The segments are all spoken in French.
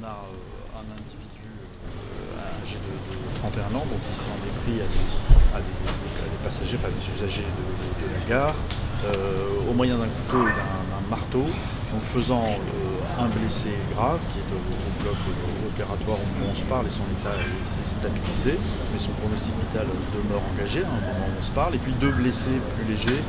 On a un individu âgé de 31 ans, donc qui s'en est pris à des passagers, enfin des usagers de la gare, au moyen d'un couteau et d'un marteau, donc faisant un blessé grave qui est au bloc opératoire au moment où on se parle et son état s'est stabilisé, mais son pronostic vital demeure engagé au moment où on se parle, et puis deux blessés plus légers.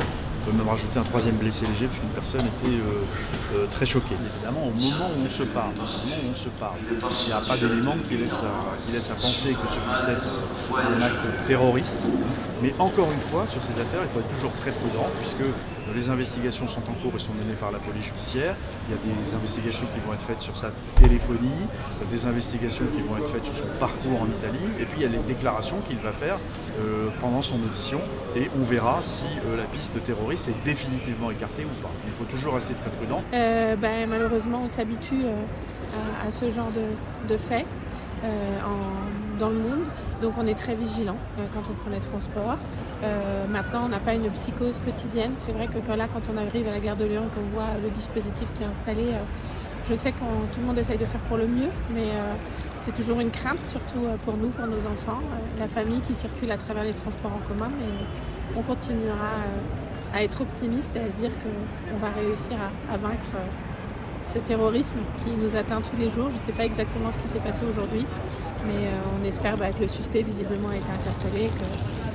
On peut même rajouter un troisième blessé léger puisqu'une personne était très choquée. Évidemment, au moment où on se parle, il n'y a pas d'élément qui laisse à penser que ce puisse être un acte terroriste. Mais encore une fois, sur ces affaires, il faut être toujours très prudent puisque les investigations sont en cours et sont menées par la police judiciaire. Il y a des investigations qui vont être faites sur sa téléphonie, des investigations qui vont être faites sur son parcours en Italie, et puis il y a les déclarations qu'il va faire pendant son audition, et on verra si la piste terroriste est définitivement écartée ou pas. Il faut toujours rester très prudent. Malheureusement, on s'habitue à ce genre de faits dans le monde, donc on est très vigilant quand on prend les transports. Maintenant, on n'a pas une psychose quotidienne. C'est vrai que quand on arrive à la gare de Lyon et qu'on voit le dispositif qui est installé, je sais que tout le monde essaye de faire pour le mieux, mais c'est toujours une crainte, surtout pour nous, pour nos enfants, la famille qui circule à travers les transports en commun. Mais on continuera à être optimiste et à se dire qu'on va réussir à vaincre ce terrorisme qui nous atteint tous les jours. Je ne sais pas exactement ce qui s'est passé aujourd'hui, mais on espère que le suspect visiblement a été interpellé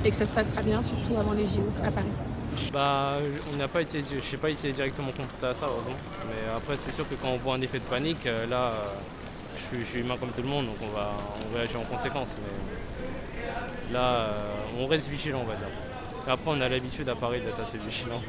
et que ça se passera bien, surtout avant les JO à Paris. On n'a pas été, je n'ai pas été directement confronté à ça, heureusement. Mais après, c'est sûr que quand on voit un effet de panique, je suis humain comme tout le monde, donc on réagit en conséquence. Mais là, on reste vigilant, on va dire. Et après, on a l'habitude à Paris d'être assez vigilant.